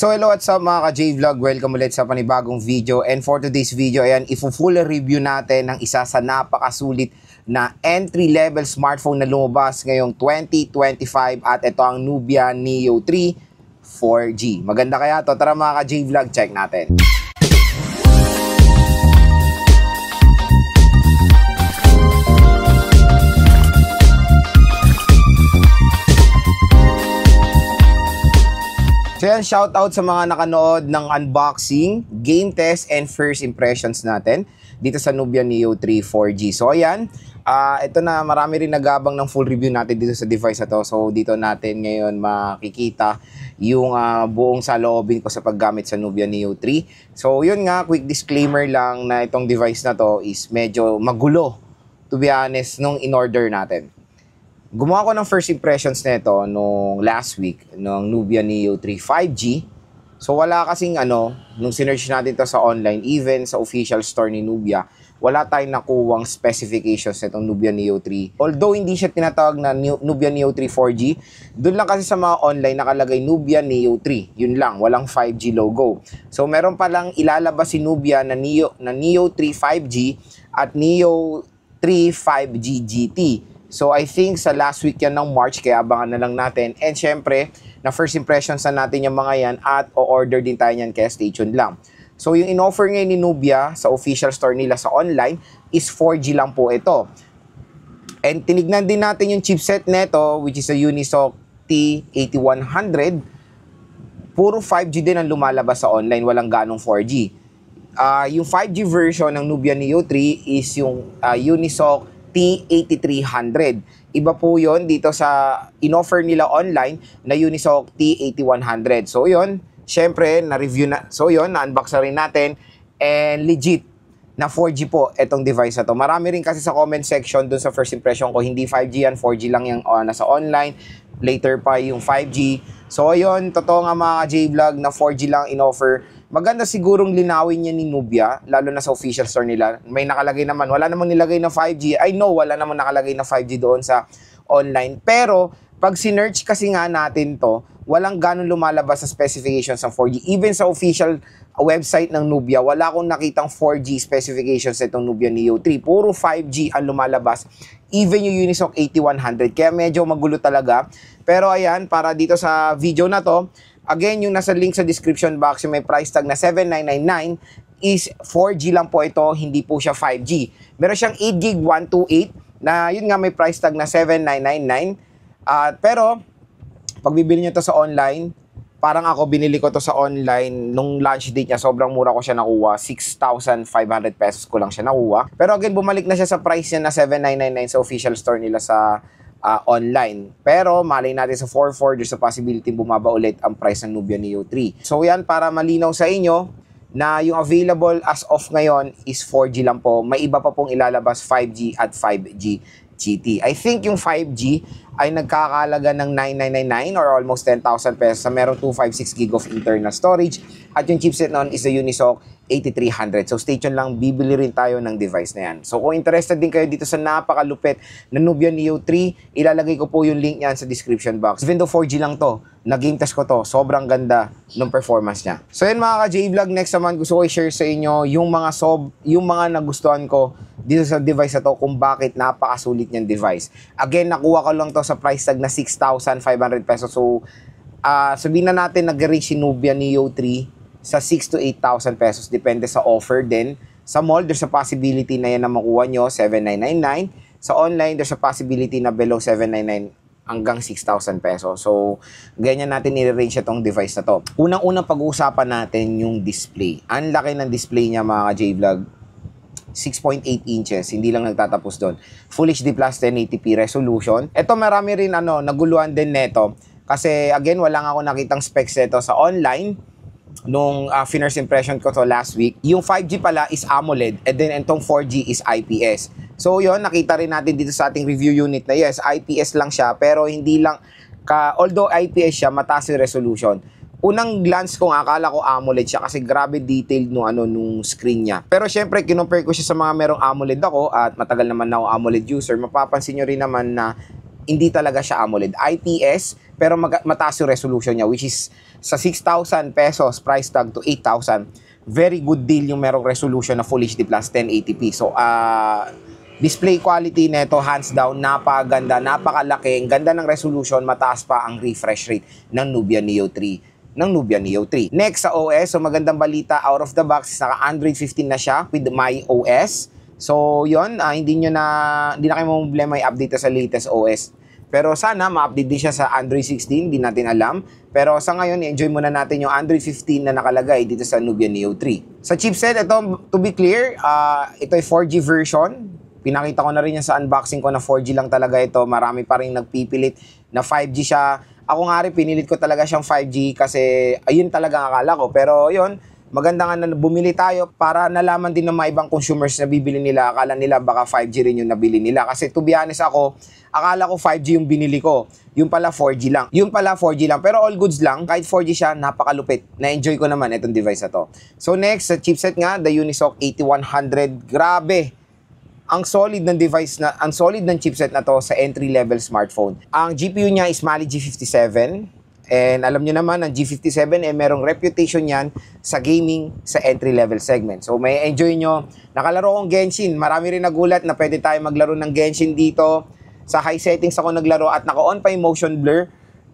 So hello, what's up mga ka-J-Vlog? Welcome ulit sa panibagong video. And for today's video, ayan, full review natin ng isa sa napakasulit na entry-level smartphone na lumabas ngayong 2025 at ito ang Nubia Neo 3 4G. Maganda kaya to? Tara mga ka-J-Vlog, check natin. So yan, shoutout sa mga nakanood ng unboxing, game test, and first impressions natin dito sa Nubia Neo 3 4G. So ayan, ito na, marami rin nagabang ng full review natin dito sa device na to. So dito natin ngayon makikita yung buong saloobin ko sa paggamit sa Nubia Neo 3. So yun nga, quick disclaimer lang na itong device na to is medyo magulo, to be honest, nung in-order natin. Gumawa ko ng first impressions nito nung last week ng Nubia Neo 3 5G. So wala kasing nung sinearch natin to sa online, even sa official store ni Nubia, wala tayong nakuwang specifications nitong Nubia Neo 3. Although hindi siya tinatawag na Nubia Neo 3 4G, doon lang kasi sa mga online nakalagay Nubia Neo 3. Yun lang, walang 5G logo. So meron palang ilalabas si Nubia na Neo 3 5G at Neo 3 5G GT. So I think sa last week yan ng March, kaya abangan na lang natin. And syempre, na first impressions na natin yung mga yan at o-order din tayo yan, kaya stay tuned lang. So yung in-offer ngayon ni Nubia sa official store nila sa online is 4G lang po ito. And tinignan din natin yung chipset neto, which is a Unisoc T8100. Puro 5G din ang lumalabas sa online, walang ganong 4G. Yung 5G version ng Nubia Neo 3 is yung Unisoc T8300. Iba po yon dito sa in-offer nila online na Unisoc T8100. So yun, syempre, na-review na. So yun, na-unbox na rin natin. And legit na 4G po itong device na to. Marami rin kasi sa comment section dun sa first impression ko, hindi 5G yan, 4G lang yung nasa online. Later pa yung 5G. So ayun, totoo nga mga J-Vlog na 4G lang in-offer. Maganda sigurong linawin niya ni Nubia, lalo na sa official store nila. May nakalagay naman, wala namang nilagay na 5G. I know, wala namang nakalagay na 5G doon sa online. Pero, pag sinearch kasi nga natin to, walang ganun lumalabas sa specifications ng 4G. Even sa official website ng Nubia, wala akong nakitang 4G specifications sa itong Nubia Neo 3. Puro 5G ang lumalabas. Even yung Unisoc 8100. Kaya medyo magulo talaga. Pero ayan, para dito sa video na to, again, yung nasa link sa description box, yung may price tag na 7,999 is 4G lang po ito, hindi po siya 5G. Meron siyang 8GB 128 na yun nga may price tag na 7,999. Pero, pag bibili nyo to sa online, parang ako binili ko to sa online nung launch date niya, sobrang mura ko siya nakuha. 6,500 pesos ko lang siya nakuha. Pero again, bumalik na siya sa price niya na 7,999 sa official store nila sa online. Pero malay natin sa 4.4, there's a possibility bumaba ulit ang price ng Nubia Neo 3. So yan, para malinaw sa inyo na yung available as of ngayon is 4G lang po. May iba pa pong ilalabas 5G at 5G GT. I think yung 5G ay nagkakalaga ng 9,999 or almost 10,000 pesos sa merong 256 GB of internal storage at yung chipset noon is the Unisoc 8300. So stay tuned lang, bibili rin tayo ng device na yan. So kung interested din kayo dito sa napakalupit na Nubia Neo 3, ilalagay ko po yung link yan sa description box. Even though 4G lang to, na-game test ko to, sobrang ganda ng performance niya. So yan mga ka-J-Vlog, next naman gusto ko i-share sa inyo yung mga nagustuhan ko dito sa device na to, kung bakit napakasulit niyang device. Again, nakuha ko lang to sa price tag na 6,500 pesos. So sabihin na natin nag-reach si Nubia Neo 3 sa 6,000 to 8,000 pesos. Depende sa offer din. Sa mall, there's a possibility na yan na makuha nyo, 7,999. Sa online, there's a possibility na below 7,999 hanggang 6,000 pesos. So, ganyan natin i-range itong device na to. Unang-unang pag-uusapan natin yung display. Ang laki ng display niya mga J-Vlog. 6.8 inches, hindi lang nagtatapos doon. Full HD Plus 1080p resolution. Ito marami rin naguluhan din neto. Kasi again, wala nga ako nakitang specs nito sa online. Nung first impression ko to last week, yung 5G pala is AMOLED and then itong 4G is IPS. So yun, nakita rin natin dito sa ating review unit na yes, IPS lang siya pero hindi lang, although IPS siya, mataas yung resolution. Unang glance ko nga, akala ko AMOLED siya kasi grabe detailed nung screen niya. Pero syempre, kinumpare ko siya sa mga merong AMOLED ako at matagal naman na ako AMOLED user. Mapapansin nyo rin naman na hindi talaga siya AMOLED. IPS, pero mataas yung resolution niya, which is sa 6,000 pesos price tag to 8,000. Very good deal yung merong resolution na Full HD Plus 1080p. So, display quality neto, hands down, napakaganda, napakalaki, ang ganda ng resolution, mataas pa ang refresh rate ng Nubia Neo 3. Next sa OS, so magandang balita, out of the box, naka Android 15 na siya with My OS. So, yun, hindi na kayo problema i-update sa latest OS. Pero sana ma-update din siya sa Android 16, hindi natin alam. Pero sa ngayon, enjoy muna natin yung Android 15 na nakalagay dito sa Nubia Neo 3. Sa chipset, ito, to be clear, ito ay 4G version. Pinakita ko na rin yan sa unboxing ko na 4G lang talaga ito. Marami pa rin nagpipilit na 5G siya. Ako nga rin, pinilit ko talaga siyang 5G kasi ayun talaga ang akala ko. Pero yun, maganda nga na bumili tayo para nalaman din ng mga ibang consumers na bibili nila. Akala nila baka 5G rin yung nabili nila. Kasi to be honest ako, akala ko 5G yung binili ko. Yung pala 4G lang. Pero all goods lang. Kahit 4G siya, napakalupit. Na-enjoy ko naman itong device na to. So next, sa chipset nga, the Unisoc 8100. Grabe! Ang solid ng chipset na to sa entry-level smartphone. Ang GPU niya is Mali G57. And alam niyo naman, ang G57 merong reputation yan sa gaming sa entry-level segment. So may enjoy nyo. Nakalaro kong Genshin. Marami rin nagulat na pwede tayo maglaro ng Genshin dito. Sa high settings ako naglaro at naka-on pa yung motion blur.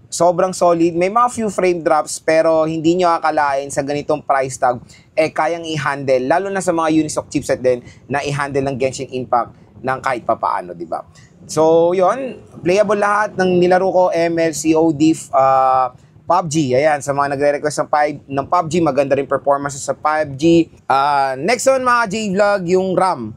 Sobrang solid. May mga few frame drops pero hindi nyo akalain sa ganitong price tag kayang i-handle. Lalo na sa mga Unisoc chipset din na i-handle ng Genshin Impact ng kahit papaano, di ba? So, yon, playable lahat ng nilaro ko, ML, COD, PUBG. Ayan, sa mga nagre-request ng PUBG, maganda rin performance sa PUBG. Next one mga J-Vlog, yung RAM.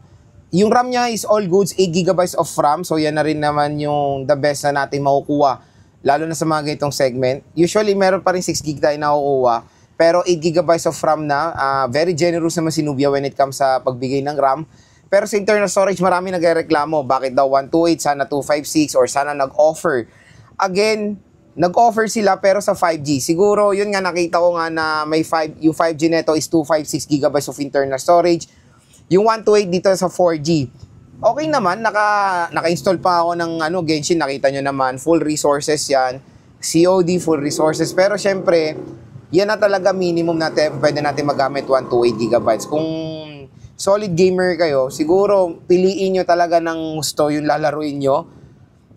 Yung RAM niya is all goods, 8GB of RAM. So, yan na rin naman yung the best na natin makukuha. Lalo na sa mga ganitong segment. Usually, meron pa rin 6GB tayo nakukuha. Pero 8GB of RAM na. Very generous naman si Nubia when it comes sa pagbigay ng RAM. Pero sa internal storage, marami nagreklamo. Bakit daw 128, sana 256, or sana nag-offer. Again, nag-offer sila pero sa 5G. Siguro, yun nga nakita ko nga na yung 5G neto is 256GB of internal storage. Yung 128 dito sa 4G. Okay naman, naka-install pa ako ng Genshin, nakita nyo naman, full resources yan. COD, full resources. Pero syempre, yan na talaga minimum natin, pwede natin magamit 128GB. Kung solid gamer kayo, siguro piliin nyo talaga ng gusto yung lalaruin nyo.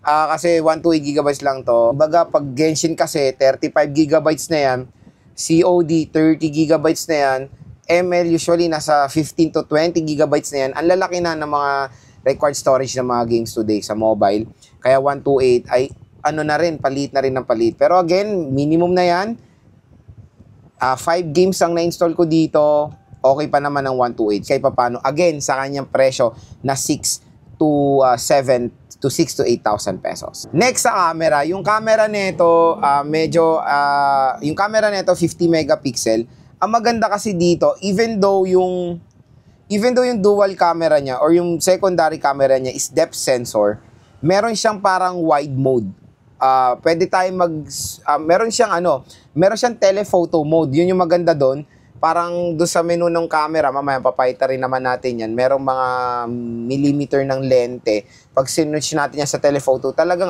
Kasi 128GB lang to. Baga, pag Genshin kasi, 35GB na yan. COD, 30GB na yan. ML, usually nasa 15 to 20GB na yan. Ang lalaki na ng mga required storage ng mga games today sa mobile. Kaya 128 ay na rin, palit na rin ng palit. Pero again, minimum na yan. 5 games ang na-install ko dito. Okay pa naman ang 128. Kaya paano? Again, sa kanyang presyo na 6 to 7 to 6 to 8,000 pesos. Next sa camera, yung camera nito yung camera nito 50 megapixel. Ang maganda kasi dito, even though yung dual camera niya or yung secondary camera niya is depth sensor, meron siyang parang wide mode. Pwede tayong meron siyang telephoto mode. Yun yung maganda doon. Parang doon sa menu ng camera, mamaya papakita rin naman natin yan. Merong mga millimeter ng lente. Pag sinunod natin yan sa telephoto, talagang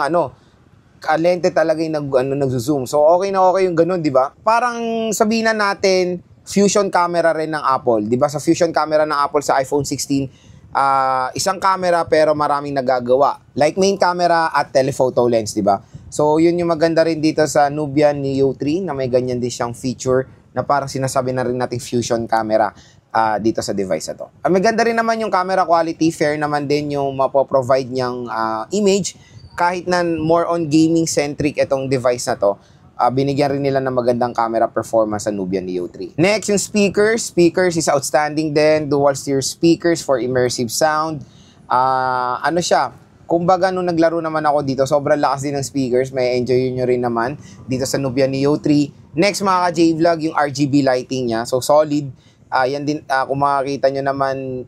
lente talaga yung nag-zoom. So okay na okay yung ganun, di ba? Parang sabihin na natin, fusion camera rin ng Apple. Di ba sa fusion camera ng Apple sa iPhone 16, isang camera pero maraming nagagawa. Like main camera at telephoto lens, di ba? So yun yung maganda rin dito sa Nubia Neo 3 na may ganyan din siyang feature na parang sinasabi na rin natin fusion camera dito sa device na to. Maganda rin naman yung camera quality, fair naman din yung mapoprovide niyang image. Kahit na more on gaming-centric itong device na to, binigyan rin nila ng magandang camera performance sa Nubia Neo 3. Next, yung speakers. Speakers is outstanding din. Dual steer speakers for immersive sound. Kumbaga, nung naglaro naman ako dito, sobrang lakas din ng speakers. May enjoy nyo rin naman dito sa Nubia Neo 3. Next, mga ka-J-Vlog, yung RGB lighting niya. So, solid. Yan din, kung makakita nyo naman,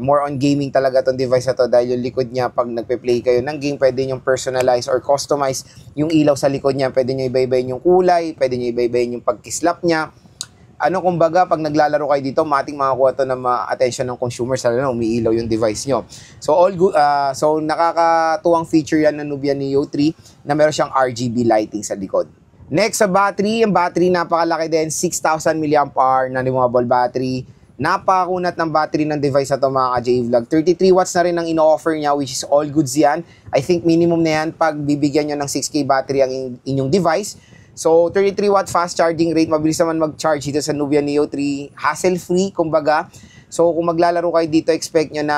more on gaming talaga itong device na to dahil yung likod niya, pag nagpe-play kayo ng game, pwede nyo personalize or customize yung ilaw sa likod niya. Pwede nyo iba-ibayin yung kulay, pwede nyo iba-ibayin yung pagkislap niya. ano kumbaga, pag naglalaro kayo dito, mating makakuha to ng attention ng consumers, lalo na umiilaw yung device nyo. So, all good, so nakakatuwang feature yan ng Nubia Neo 3 na meron siyang RGB lighting sa likod. Next sa battery, yung battery napakalaki din, 6,000 mAh na removable battery. Napakunat ng battery ng device na to mga ka-J-Vlog. 33 watts na rin ang ino-offer niya, which is all goods yan. I think minimum na yan pag bibigyan nyo ng 6K battery ang inyong device. So, 33 watt fast charging rate, mabilis naman mag-charge dito sa Nubia Neo 3. Hassle-free, kumbaga. So, kung maglalaro kayo dito, expect nyo na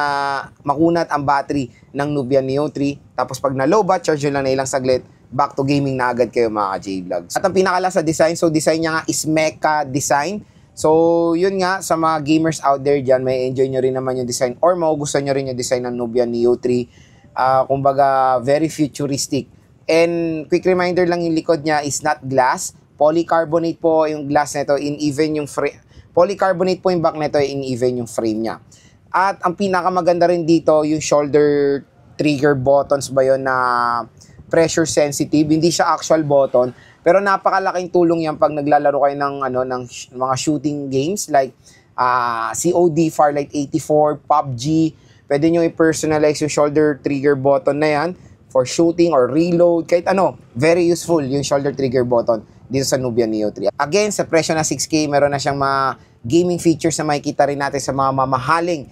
makunat ang battery ng Nubia Neo 3. Tapos pag na-low bat, charge nyo lang na ilang saglit, back to gaming na agad kayo mga ka-J-Vlogs. At ang pinakala sa design, so design niya nga is mecha design. So, yun nga, sa mga gamers out there dyan, may enjoy nyo rin naman yung design or magugustuhan nyo rin yung design ng Nubia Neo 3. Kumbaga, very futuristic. And quick reminder lang, yung likod niya is not glass. Polycarbonate po yung glass nito, in even yung polycarbonate po yung back nito, in even yung frame niya. At ang pinakamaganda rin dito, yung shoulder trigger buttons ba yun na pressure sensitive, hindi siya actual button, pero napakalaking tulong yan pag naglalaro kayo ng mga shooting games like COD, Farlight 84, PUBG. Pwede nyo i-personalize yung shoulder trigger button na yan for shooting or reload, kahit ano. Very useful yung shoulder trigger button dito sa Nubia Neo 3. Again, sa presyo na 6K, meron na siyang mga gaming features na makikita rin natin sa mga mamahaling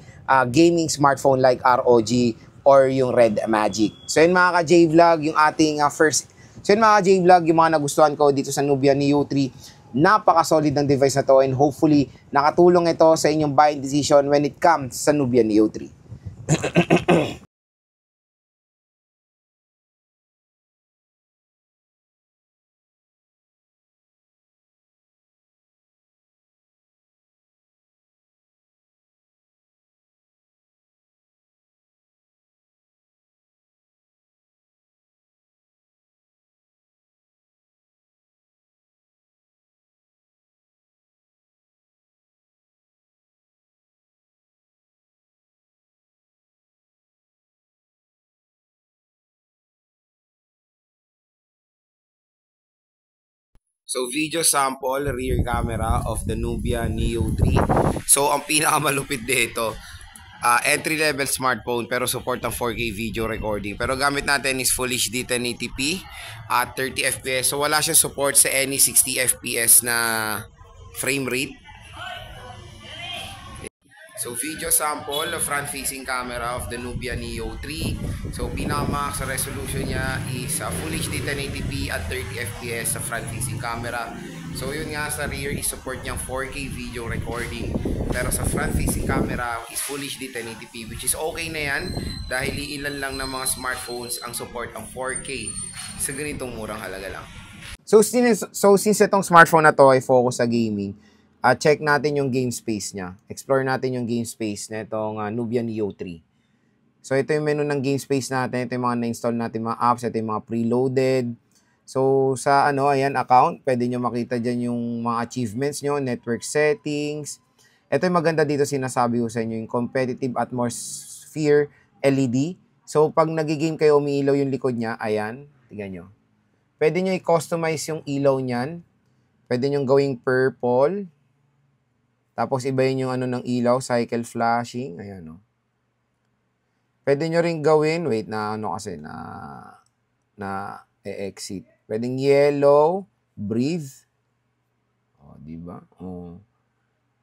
gaming smartphone like ROG or yung Red Magic. So yun mga ka-J-Vlog, yung ating first. So yun mga ka-J-Vlog, yung mga nagustuhan ko dito sa Nubia Neo 3. Napaka-solid ng device na to and hopefully nakatulong ito sa inyong buying decision when it comes sa Nubia Neo 3. So, video sample, rear camera of the Nubia Neo 3. So, ang pinakamalupit dito, entry-level smartphone pero support ng 4K video recording. Pero gamit natin is Full HD 1080p at 30 FPS. So, wala siyang support sa any 60 FPS na frame rate. So, video sample, front-facing camera of the Nubia Neo 3. So, pinaka-max resolution niya is Full HD 1080p at 30 FPS sa front-facing camera. So, yun nga, sa rear is support niyang 4K video recording. Pero sa front-facing camera is Full HD 1080p, which is okay na yan dahil ilan lang ng mga smartphones ang support ang 4K sa ganitong murang halaga lang. So, since itong smartphone na to ay focus sa gaming, check natin yung game space niya. Explore natin yung game space na itong Nubia Neo 3. So, ito yung menu ng game space natin. Ito yung mga na-install natin mga apps. Ito yung mga preloaded. So, sa ayan, account, pwede nyo makita dyan yung mga achievements nyo, network settings. Ito yung maganda dito, sinasabi ko sa inyo, yung competitive atmosphere LED. So, pag nagigame kayo, umiilaw yung likod niya, ayan, tignan nyo. Pwede nyo i-customize yung ilaw niyan. Pwede nyo gawing purple. Tapos ibahin yung ng ilaw, cycle flashing, ayan o. Pwede nyo rin gawin, wait na kasi na exit. Pwedeng yellow, breathe. O, diba? O,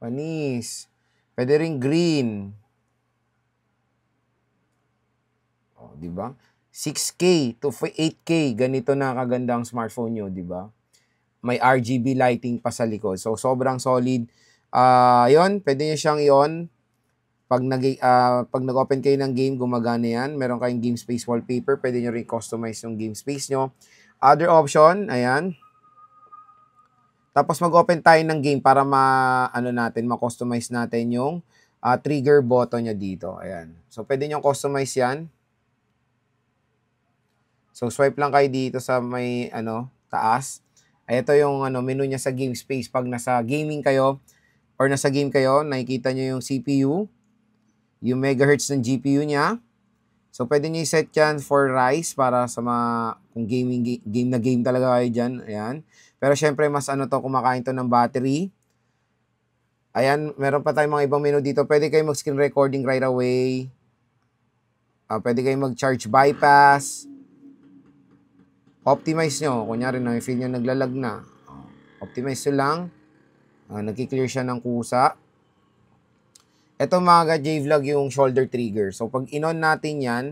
panis. Pwede rin green. O, diba? 6K to 8K, ganito na kaganda ang smartphone nyo, diba? May RGB lighting pa sa likod. So, sobrang solid. Yun, pwede nyo siyang i-on. Pag nag-open kayo ng game, gumagana yan. Meron kayong game space wallpaper. Pwede nyo rin customize yung game space nyo. Other option, ayan. Tapos mag-open tayo ng game para ma-customize natin yung trigger button niya dito. Ayan. So, pwede nyo customize yan. So, swipe lang kayo dito sa may, taas. Ay, ito yung, menu niya sa game space. Pag nasa gaming kayo, or nasa game kayo, nakikita nyo yung CPU, yung megahertz ng GPU niya. So, pwede nyo i-set yan for Rise para sa mga, kung game talaga kayo dyan. Ayan. Pero, syempre, mas kumakain to ng battery. Ayan, meron pa tayong mga ibang menu dito. Pwede kayo mag-screen recording right away. Pwede kayo mag-charge bypass. Optimize nyo. Kunyari na, feel nyo naglalag na. Optimize nyo lang. Nagki-clear siya ng kusa. Ito mga J-Vlog yung shoulder trigger. So, pag in-on natin yan,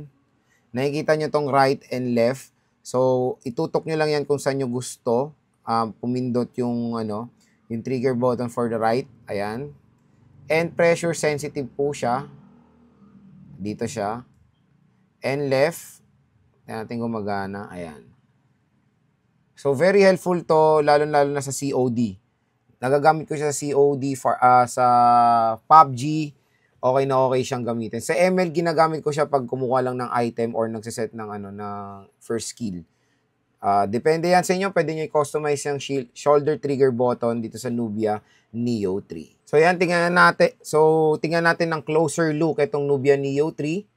nakikita nyo tong right and left. So, itutok nyo lang yan kung saan nyo gusto. Pumindot yung, yung trigger button for the right. Ayan. And pressure sensitive po siya. Dito siya. And left. Ayan natin gumagana. Ayan. So, very helpful to, lalo-lalo na sa COD. Nagagamit ko siya sa COD, sa PUBG. Okay na okay siyang gamitin. Sa ML, ginagamit ko siya pag kumuha lang ng item or nagsiset ng, ng first skill. Depende yan sa inyo. Pwede nyo i-customize yung shoulder trigger button dito sa Nubia Neo 3. So, yan, tingnan natin ng closer look itong Nubia Neo 3.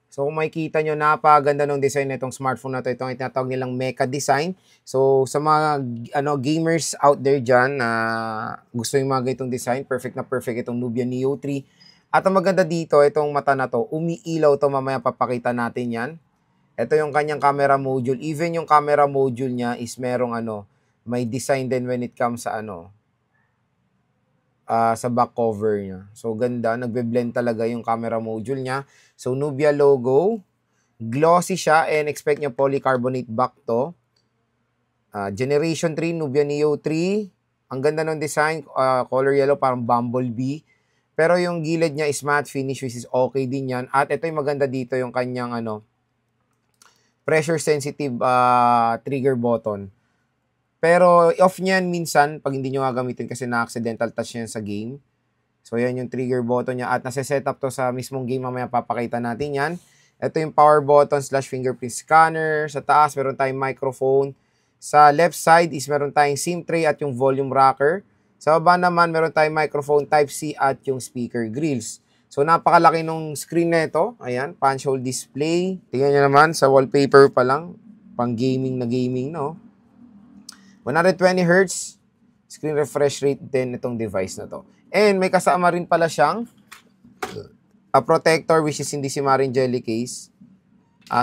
So, kung makikita nyo, napaganda ng design nitong smartphone na ito. Itong itinatawag nilang mecha design. So, sa mga gamers out there dyan na gusto yung mga ganitong design, perfect na perfect itong Nubia Neo 3. At ang maganda dito, itong mata na to, umiilaw to, mamaya papakita natin yan. Ito yung kanyang camera module. Even yung camera module niya is merong may design din when it comes sa sa back cover niya. So, ganda. Nagbe-blend talaga yung camera module niya. So, Nubia logo. Glossy siya and expect nyo polycarbonate back to. Generation 3, Nubia Neo 3. Ang ganda ng design. Color yellow, parang bumblebee. Pero yung gilid niya is matte finish, which is okay din yan. At ito yung maganda dito, yung kanyang pressure sensitive trigger button. Pero off niyan minsan pag hindi nyo gagamitin kasi na-accidental touch yan sa game. So yan yung trigger button niya at nasa-set up to sa mismong game. Mamaya papakita natin yan. Ito yung power button / fingerprint scanner. Sa taas meron tayong microphone. Sa left side is meron tayong SIM tray at yung volume rocker. Sa baba naman meron tayong microphone Type-C at yung speaker grills. So napakalaki nung screen na ito. Ayan, punch hole display. Tingnan nyo naman sa wallpaper pa lang. Pang gaming na gaming, no? 120 Hz screen refresh rate din itong device na to. And may kasama rin pala siyang a protector which is hindi si Maring Jelly case.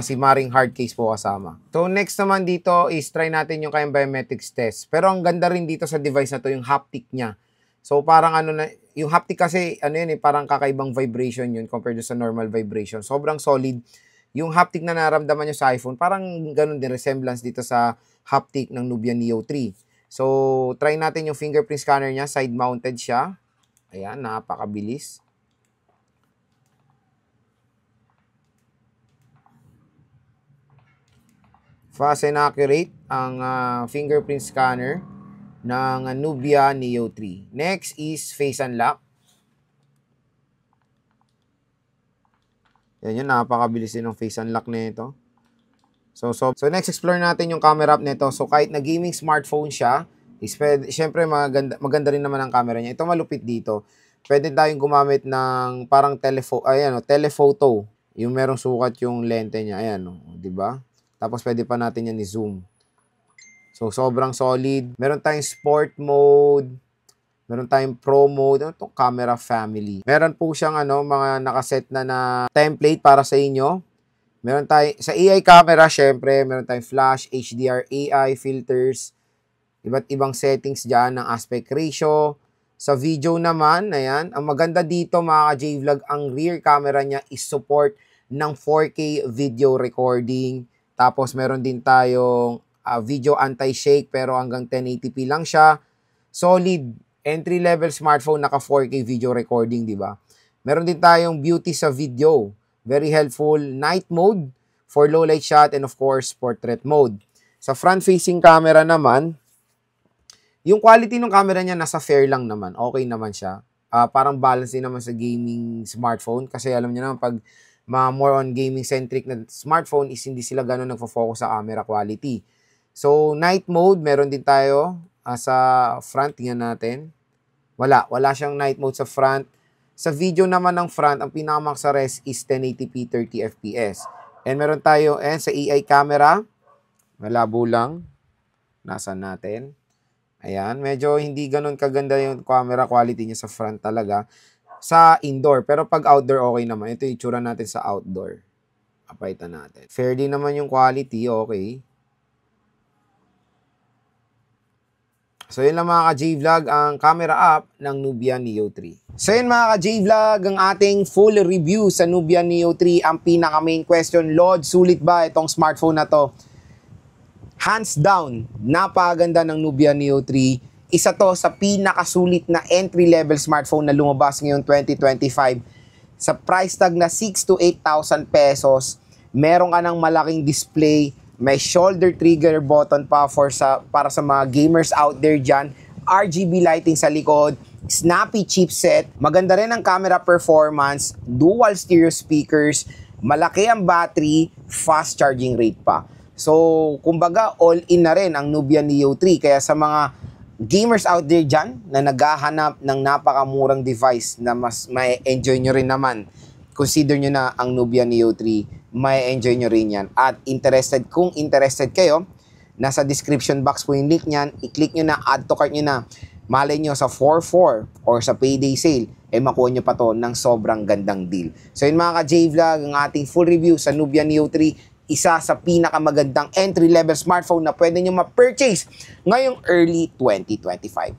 Si Maring hard case po kasama. So next naman dito is try natin yung kayang biometrics test. Pero ang ganda rin dito sa device na to yung haptic niya. So parang yung haptic kasi parang kakaibang vibration yun compared to sa normal vibration. Sobrang solid. Yung haptic na naramdaman nyo sa iPhone, parang ganun din resemblance dito sa haptic ng Nubia Neo 3. So, try natin yung fingerprint scanner niya. Side-mounted siya. Ayan, napakabilis. Fast and accurate ang fingerprint scanner ng Nubia Neo 3. Next is face unlock. Yan yun, napakabilis din ng face unlock nito. So next explore natin yung camera app nito. So kahit na gaming smartphone siya, syempre maganda rin naman ang camera niya. Ito malupit dito. Pwede tayong gumamit ng parang telephoto. Yung merong sukat yung lente niya. Ayan, di ba? Tapos pwede pa natin yan i-zoom. So sobrang solid. Meron tayong sport mode. Meron tayong pro mode. Ano itong camera family? Meron po siyang mga nakaset na template para sa inyo. Meron tayong, sa AI camera, syempre, meron tayong flash, HDR, AI, filters, iba't ibang settings dyan ng aspect ratio. Sa video naman, ayan, ang maganda dito mga J-Vlog, ang rear camera niya is support ng 4K video recording. Tapos meron din tayong video anti-shake pero hanggang 1080p lang siya. Solid. Entry-level smartphone, naka 4K video recording, di ba? Meron din tayong beauty sa video. Very helpful. Night mode for low light shot and of course, portrait mode. Sa front-facing camera naman, yung quality ng camera niya nasa fair lang naman. Okay naman siya. Parang balance din naman sa gaming smartphone. Kasi alam niyo naman, pag more on gaming-centric na smartphone is hindi sila gano'n nagfo-focus sa camera quality. So, night mode, meron din tayo sa front. Tingnan natin. Wala siyang night mode sa front. Sa video naman ng front, ang pinakamax sa res is 1080p 30 fps. And meron tayo, sa AI camera, malabo lang. Nasaan natin? Ayan, medyo hindi ganun kaganda yung camera quality niya sa front talaga. Sa indoor, pero pag outdoor okay naman. Ito yung itsura natin sa outdoor. Apaitan natin. Fair din naman yung quality, okay. So yun lang mga ka-J-Vlog ang camera app ng Nubia Neo 3. So yun mga ka-J-Vlog ang ating full review sa Nubia Neo 3. Ang pinaka main question, Lord, sulit ba itong smartphone na to? Hands down, napakaganda ng Nubia Neo 3. Isa to sa pinakasulit na entry-level smartphone na lumabas ngayong 2025. Sa price tag na 6,000 to 8,000 pesos, meron ka ng malaking display, may shoulder trigger button pa para sa mga gamers out there dyan, RGB lighting sa likod, snappy chipset, maganda rin ang camera performance, dual stereo speakers, malaki ang battery, fast charging rate pa. So, kumbaga, all-in na rin ang Nubia Neo 3. Kaya sa mga gamers out there dyan na naghahanap ng napakamurang device na mas may enjoy nyo rin naman, consider nyo na ang Nubia Neo 3, may enjoy nyo rin yan. At kung interested kayo, nasa description box po yung link nyan, i-click nyo na, add to cart nyo na. Malay nyo sa 4/4 or sa payday sale, makuha nyo pa to ng sobrang gandang deal. So yun mga ka-J-Vlog, ang ating full review sa Nubia Neo 3, isa sa pinakamagandang entry-level smartphone na pwede nyo ma-purchase ngayong early 2025.